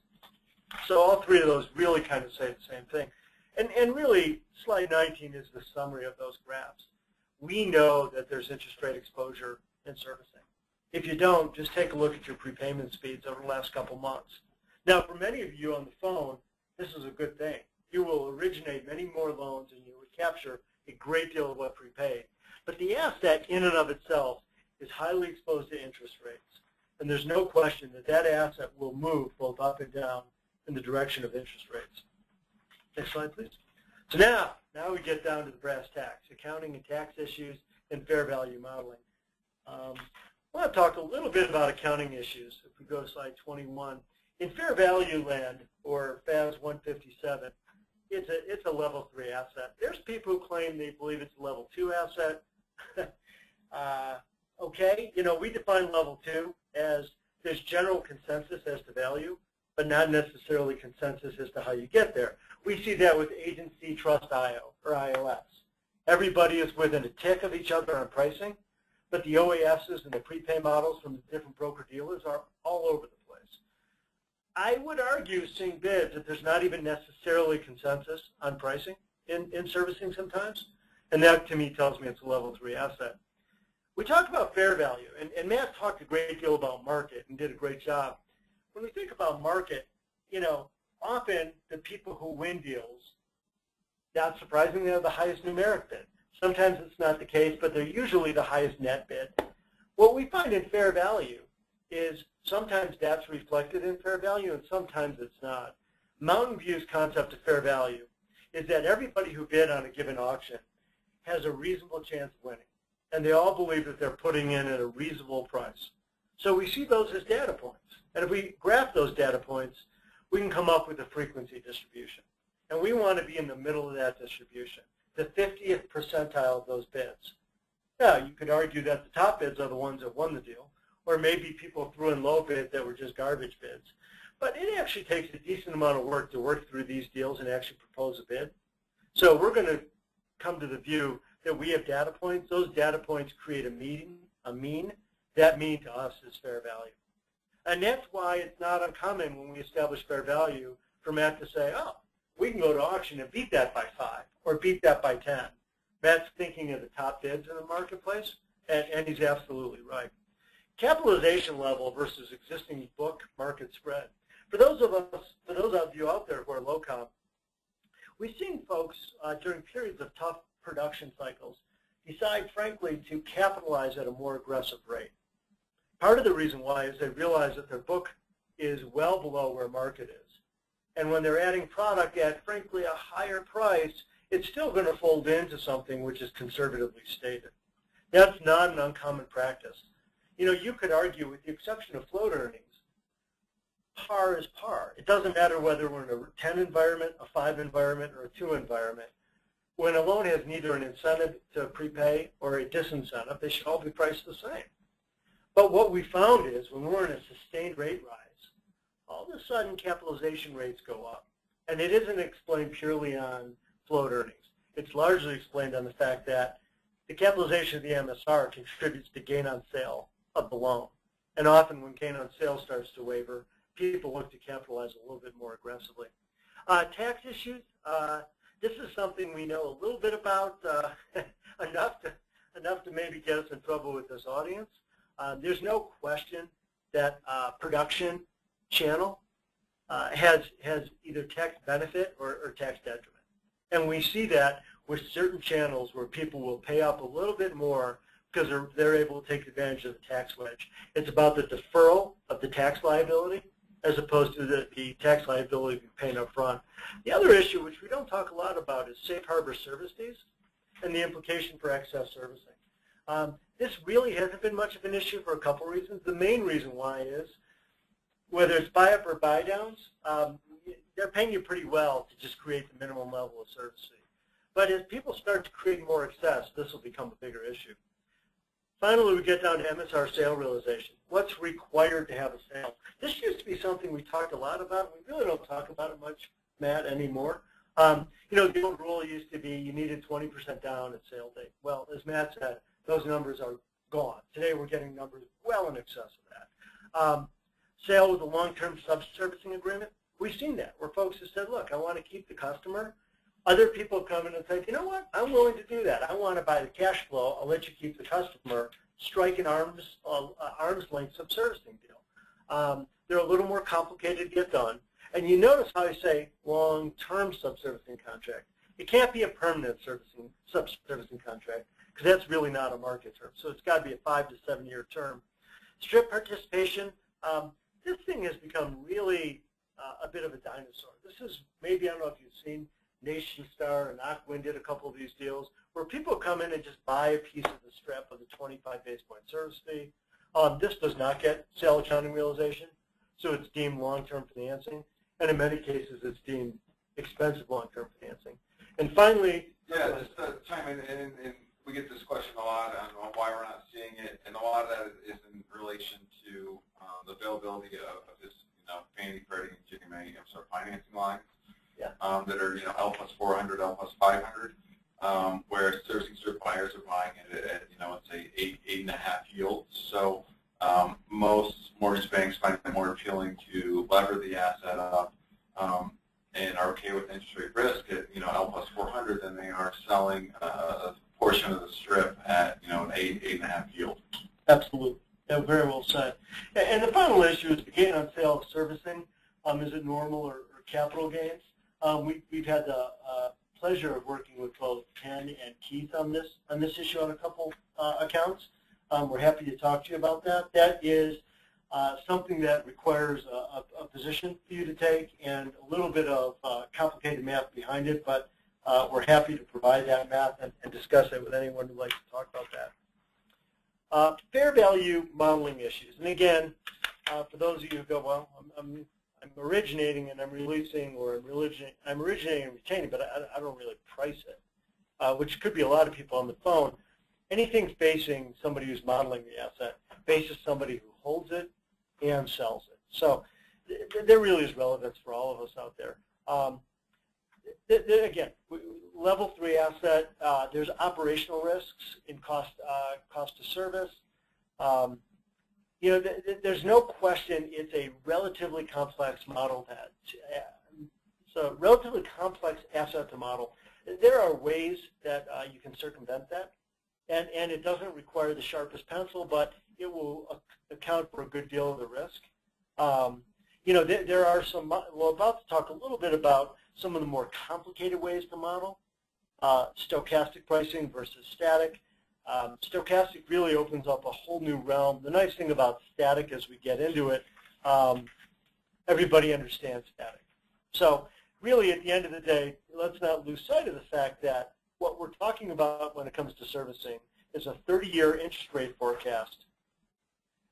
So all three of those really kind of say the same thing. And really, slide 19 is the summary of those graphs. We know that there's interest rate exposure in servicing. If you don't, just take a look at your prepayment speeds over the last couple months. Now, for many of you on the phone, this is a good thing. You will originate many more loans and you would capture a great deal of what prepaid. But the asset in and of itself is highly exposed to interest rates. And there's no question that that asset will move both up and down in the direction of interest rates. Next slide, please. So now we get down to the brass tacks, accounting and tax issues and fair value modeling. I want to talk a little bit about accounting issues. If we go to slide 21. In fair value land, or FAS 157, it's a level 3 asset. There's people who claim they believe it's a level 2 asset. Okay, we define level 2 as there's general consensus as to value, but not necessarily consensus as to how you get there. We see that with agency trust IO, or IOS. Everybody is within a tick of each other on pricing, but the OASs and the prepay models from the different broker-dealers are all over the place. I would argue, seeing bids, that there's not even necessarily consensus on pricing in servicing sometimes, and that to me tells me it's a level 3 asset. We talk about fair value, and Matt talked a great deal about market and did a great job. When we think about market, often the people who win deals, not surprisingly, are the highest numeric bid. Sometimes it's not the case, but they're usually the highest net bid. What we find in fair value is sometimes that's reflected in fair value and sometimes it's not. MountainView's concept of fair value is that everybody who bid on a given auction has a reasonable chance of winning, and they all believe that they're putting in at a reasonable price. So we see those as data points. And if we graph those data points, we can come up with a frequency distribution. And we want to be in the middle of that distribution, the 50th percentile of those bids. Now, you could argue that the top bids are the ones that won the deal, or maybe people threw in low bids that were just garbage bids. But it actually takes a decent amount of work to work through these deals and actually propose a bid. So we're going to come to the view that we have data points. Those data points create a mean. That mean to us is fair value. And that's why it's not uncommon when we establish fair value for Matt to say, oh, we can go to auction and beat that by 5 or beat that by 10. Matt's thinking of the top bids in the marketplace, and he's absolutely right. Capitalization level versus existing book market spread. For those of you out there who are low comp, we've seen folks during periods of tough production cycles decide, frankly, to capitalize at a more aggressive rate. Part of the reason why is they realize that their book is well below where market is. And when they're adding product at, frankly, a higher price, it's still going to fold into something which is conservatively stated. That's not an uncommon practice. You know, you could argue, with the exception of float earnings, par is par. It doesn't matter whether we're in a 10 environment, a 5 environment, or a 2 environment. When a loan has neither an incentive to prepay or a disincentive, they should all be priced the same. But what we found is when we're in a sustained rate rise, all of a sudden capitalization rates go up. And it isn't explained purely on float earnings. It's largely explained on the fact that the capitalization of the MSR contributes to gain on sale of the loan. And often when gain on sale starts to waver, people look to capitalize a little bit more aggressively. Tax issues, this is something we know a little bit about, enough to maybe get us in trouble with this audience. There's no question that production channel has either tax benefit or tax detriment. And we see that with certain channels where people will pay up a little bit more because they're able to take advantage of the tax wedge. It's about the deferral of the tax liability as opposed to the tax liability being paid up front. The other issue, which we don't talk a lot about, is safe harbor service fees and the implication for excess servicing. This really hasn't been much of an issue for a couple reasons. The main reason why is whether it's buy-up or buy-downs, they're paying you pretty well to just create the minimum level of service fee. But as people start to create more excess, this will become a bigger issue. Finally, we get down to MSR sale realization. What's required to have a sale? This used to be something we talked a lot about. We really don't talk about it much, Matt, anymore. You know, the old rule used to be you needed 20% down at sale date. Well, as Matt said, those numbers are gone. Today we're getting numbers well in excess of that. Sale with a long-term sub-servicing agreement, we've seen that, where folks have said, look, I want to keep the customer. Other people come in and say, you know what, I'm willing to do that. I want to buy the cash flow. I'll let you keep the customer. Strike an arm's length sub-servicing deal. They're a little more complicated to get done. And you notice how I say long-term sub-servicing contract. It can't be a permanent sub-servicing contract because that's really not a market term. So it's got to be a 5 to 7 year term. Strip participation. This thing has become really a bit of a dinosaur. This is maybe, I don't know if you've seen Nation Star and Aquin did a couple of these deals where people come in and just buy a piece of the strip of the 25 basis point service fee. This does not get sale accounting realization, so it's deemed long-term financing, and in many cases it's deemed expensive long-term financing. And finally, yeah, just to chime in, and we get this question a lot on why we're not seeing it, and a lot of that is in relation to the availability of this, Fannie, Freddie, and Ginnie Mae MSR financing lines. Yeah. That are, L plus 400, L plus 500, where servicing strip buyers are buying it at, let's say 8.5 yields. So most mortgage banks find it more appealing to lever the asset up and are okay with interest rate risk at, L plus 400 than they are selling a portion of the strip at, an 8.5 yield. Absolutely. Yeah, very well said. And the final issue is the gain on sale of servicing. Is it normal or capital gains? We've had the pleasure of working with both Ken and Keith on this issue on a couple accounts. We're happy to talk to you about that. That is something that requires a position for you to take and a little bit of complicated math behind it, but we're happy to provide that math and discuss it with anyone who'd like to talk about that. Fair value modeling issues. And again, for those of you who go, well, I'm originating and I'm releasing, or I'm originating and retaining, but I don't really price it, which could be a lot of people on the phone. Anything facing somebody who's modeling the asset faces somebody who holds it and sells it. So there really is relevance for all of us out there. Again, level 3 asset, there's operational risks in cost to service. There's no question it's a relatively complex model. So relatively complex asset to model. There are ways that you can circumvent that, and it doesn't require the sharpest pencil, but it will account for a good deal of the risk. There are some, we're about to talk a little bit about some of the more complicated ways to model, stochastic pricing versus static. Stochastic really opens up a whole new realm. The nice thing about static as we get into it, everybody understands static. So really at the end of the day, let's not lose sight of the fact that what we're talking about when it comes to servicing is a 30-year interest rate forecast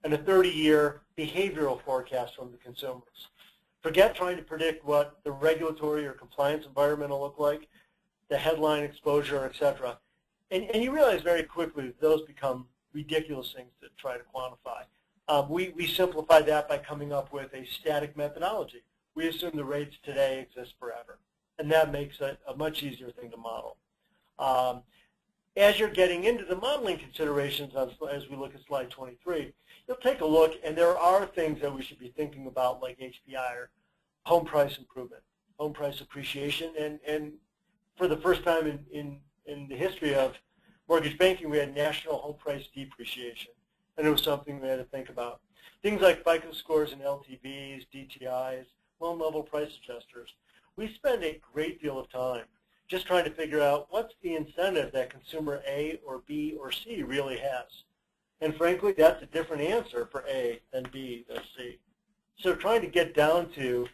and a 30-year behavioral forecast from the consumers. Forget trying to predict what the regulatory or compliance environment will look like, the headline exposure, et cetera. And you realize very quickly that those become ridiculous things to try to quantify. We simplify that by coming up with a static methodology. We assume the rates today exist forever, and that makes it a much easier thing to model. As you're getting into the modeling considerations, as we look at slide 23, you'll take a look, and there are things that we should be thinking about, like HPI or home price improvement, home price appreciation, and for the first time in the history of mortgage banking, we had national home price depreciation, and it was something we had to think about. Things like FICO scores and LTVs, DTIs, loan level price adjusters. We spend a great deal of time just trying to figure out what's the incentive that consumer A or B or C really has. And frankly, that's a different answer for A than B than C. So trying to get down to,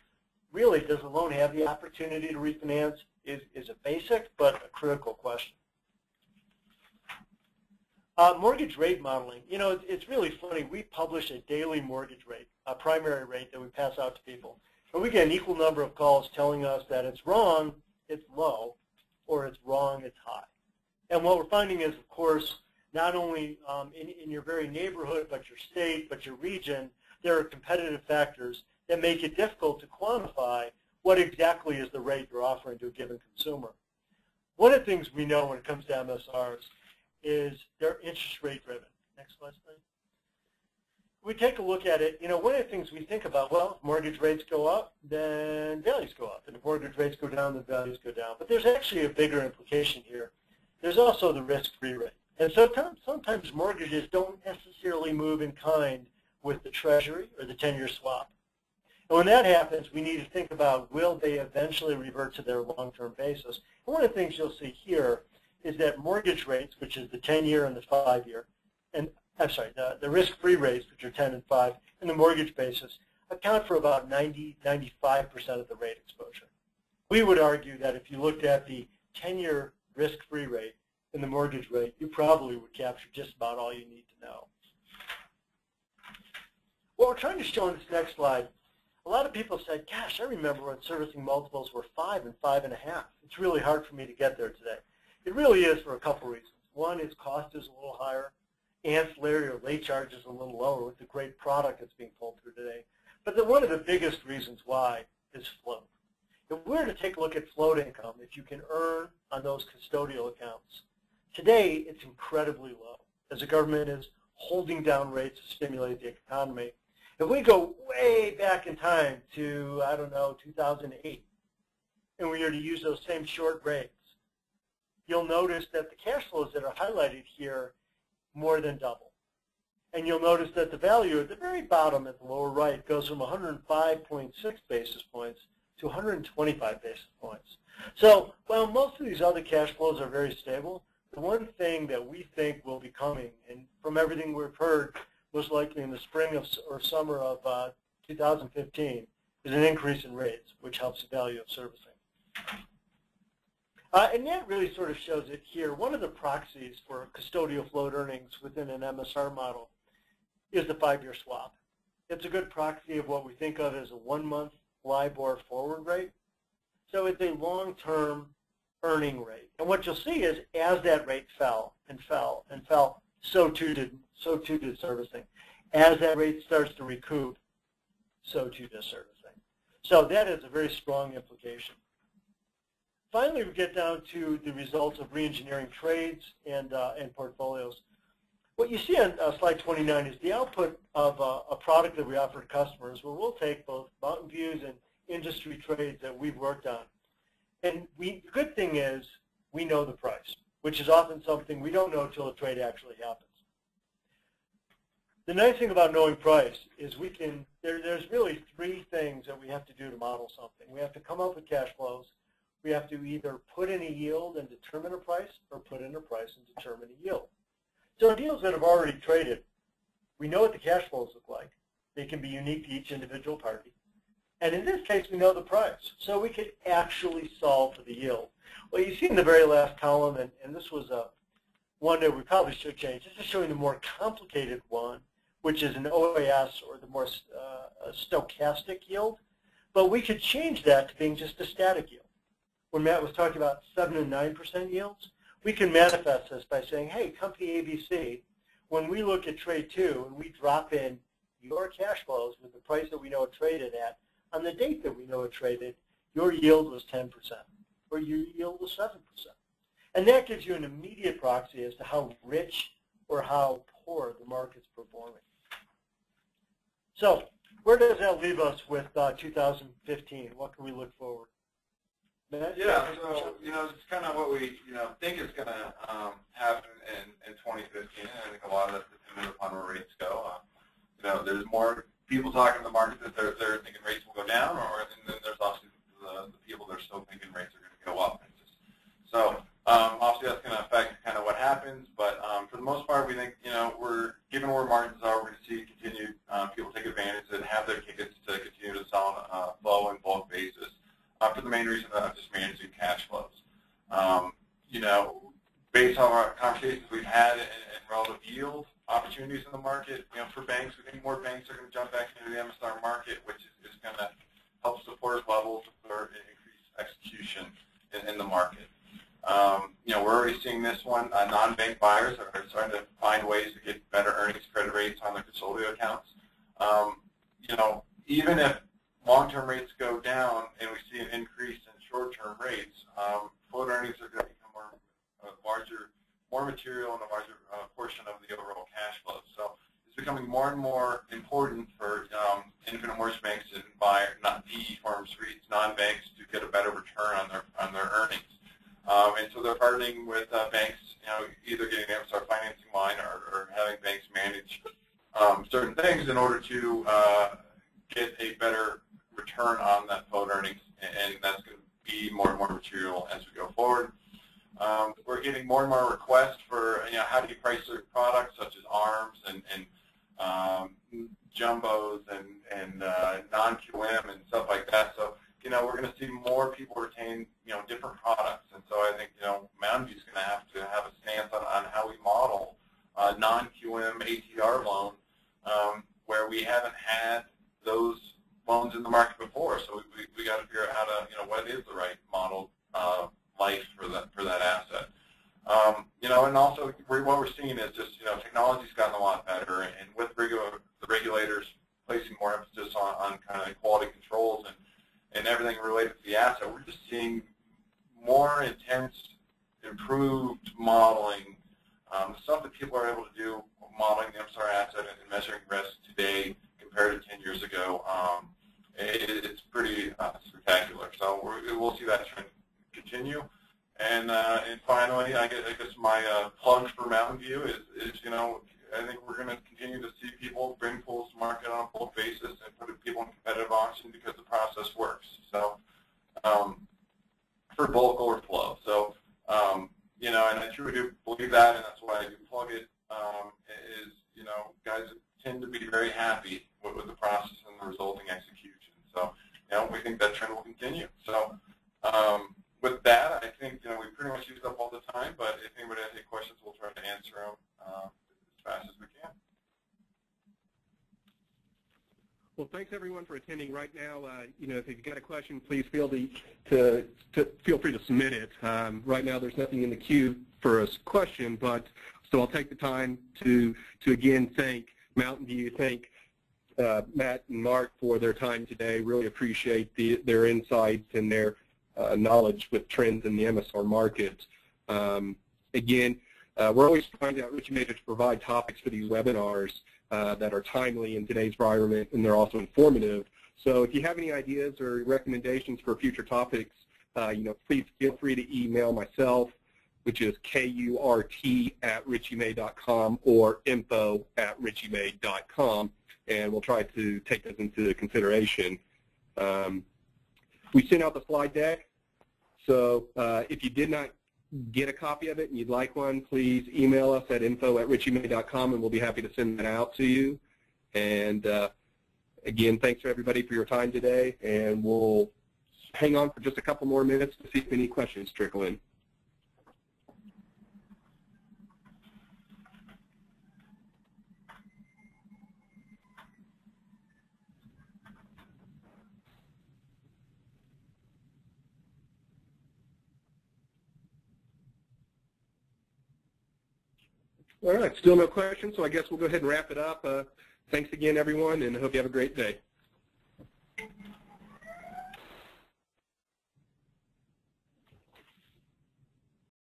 really, does the loan have the opportunity to refinance is a basic but a critical question. Mortgage rate modeling. You know, it's really funny. We publish a daily mortgage rate, a primary rate that we pass out to people. And we get an equal number of calls telling us that it's wrong, it's low, or it's wrong, it's high. And what we're finding is, of course, not only in your very neighborhood, but your state, but your region, there are competitive factors that make it difficult to quantify what exactly is the rate you're offering to a given consumer. One of the things we know when it comes to MSRs is they're interest rate driven. Next slide, please. We take a look at it, you know, one of the things we think about, well, if mortgage rates go up, then values go up. And if mortgage rates go down, then values go down. But there's actually a bigger implication here. There's also the risk-free rate. And sometimes mortgages don't necessarily move in kind with the Treasury or the 10-year swap. And when that happens, we need to think about, will they eventually revert to their long-term basis? And one of the things you'll see here is that mortgage rates, which is the 10-year and the 5-year, and I'm sorry, the risk-free rates, which are 10 and 5, and the mortgage basis, account for about 90, 95% of the rate exposure. We would argue that if you looked at the 10-year risk-free rate and the mortgage rate, you probably would capture just about all you need to know. What we're trying to show on this next slide, a lot of people said, gosh, I remember when servicing multiples were 5 and 5.5. It's really hard for me to get there today. It really is for a couple reasons. One is cost is a little higher. Ancillary or late charge is a little lower with the great product that's being pulled through today. But one of the biggest reasons why is float. If we're to take a look at float income, if you can earn on those custodial accounts, today it's incredibly low as the government is holding down rates to stimulate the economy. If we go way back in time to, I don't know, 2008, and we were to use those same short rates, you'll notice that the cash flows that are highlighted here more than double. And you'll notice that the value at the very bottom at the lower right goes from 105.6 basis points to 125 basis points. So while most of these other cash flows are very stable, the one thing that we think will be coming, and from everything we've heard, most likely in the spring or summer of 2015, is an increase in rates, which helps the value of servicing. And that really sort of shows it here. One of the proxies for custodial float earnings within an MSR model is the 5-year swap. It's a good proxy of what we think of as a 1-month LIBOR forward rate. So it's a long-term earning rate. And what you'll see is as that rate fell and fell and fell, so too did servicing. As that rate starts to recoup, so too does servicing. So that is a very strong implication. Finally, we get down to the results of re-engineering trades and portfolios. What you see on slide 29 is the output of a product that we offer to customers where we'll take both MountainViews and industry trades that we've worked on. And the good thing is we know the price, which is often something we don't know until the trade actually happens. The nice thing about knowing price is there's really 3 things that we have to do to model something. We have to come up with cash flows. We have to either put in a yield and determine a price, or put in a price and determine a yield. So deals that have already traded, we know what the cash flows look like. They can be unique to each individual party. And in this case, we know the price. So we could actually solve for the yield. Well, you see in the very last column, and this was one that we probably should change. This is showing the more complicated one, which is an OAS, or the more stochastic yield. But we could change that to being just a static yield. When Matt was talking about 7 and 9% yields, we can manifest this by saying, hey, company ABC, when we look at trade 2 and we drop in your cash flows with the price that we know it traded at, on the date that we know it traded, your yield was 10%, or your yield was 7%. And that gives you an immediate proxy as to how rich or how poor the market's performing. So where does that leave us with 2015? What can we look forward? Matt? Yeah, so, it's kind of what we, think is going to happen in 2015. I think a lot of that's dependent upon where rates go. There's more people talking in the market that they're thinking rates will go down, and then there's also the people that are still thinking rates are going to go up. So obviously that's going to affect kind of what happens, but for the most part, we think, we're given where margins are, we're going to see continued people take advantage and have their tickets to continue to sell on a flow and bulk basis for the main reason of just managing cash flows. Based on our conversations we've had and relative yield opportunities in the market, for banks, we think more banks are going to jump back into the MSR market, which is going to help support levels for increased execution in the market. We're already seeing this one. Non-bank buyers are starting to find ways to get better earnings credit rates on their custodial accounts. Even if long-term rates go down and we see an increase in short-term rates, float earnings are going to become more material and a larger portion of the overall cash flow. So it's becoming more and more important for independent mortgage banks and not PE firms, REITs, non-banks to get a better return on their earnings. And so they're partnering with banks, either getting an MSR financing line or having banks manage certain things in order to get a better return on that float earnings, and that's going to be more and more material as we go forward. We're getting more and more requests for, how do you price certain products such as ARMs and jumbos and non-QM and stuff like that. So, we're going to see more people retain, different products. And so I think, MountainView is going to have a stance on how we model a non-QM ATR loan where we haven't had those loans in the market before. So we got to figure out how to, what is the right model life for that asset. And also what we're seeing is just, technology's gotten a lot better, and with the regulators placing more emphasis on kind of quality controls and everything related to the asset, we're just seeing more intense, improved modeling. The stuff that people are able to do modeling the MSR asset and measuring risk today compared to 10 years ago, it's pretty spectacular. So we'll see that trend continue. And finally, I guess my plug for MountainView is I think we're going to continue to see people bring pools to market on a bulk basis and put people in competitive auction because the process works. So for bulk or flow. So and I truly do believe that, and that's why I do plug it. Guys tend to be very happy with the process and the resulting execution. So we think that trend will continue. So with that, I think we pretty much used up all the time, but if anybody has any questions, we'll try to answer them as fast as we can. Well, thanks everyone for attending. Right now, if you've got a question, please feel free to submit it. Right now, there's nothing in the queue for a question, but so I'll take the time to again thank MountainView, thank Matt and Mark for their time today. Really appreciate their insights and their knowledge with trends in the MSR market. Again, we're always trying to Richey May to provide topics for these webinars that are timely in today's environment, and they're also informative. So if you have any ideas or recommendations for future topics, please feel free to email myself, which is kurt@richeymay.com or info@richeymay.com, and we'll try to take those into consideration. We sent out the slide deck, so if you did not get a copy of it and you'd like one, please email us at info@richeymay.com and we'll be happy to send that out to you. And again, thanks for everybody for your time today, and we'll hang on for just a couple more minutes to see if any questions trickle in. All right, still no questions, so I guess we'll go ahead and wrap it up. Thanks again, everyone, and I hope you have a great day.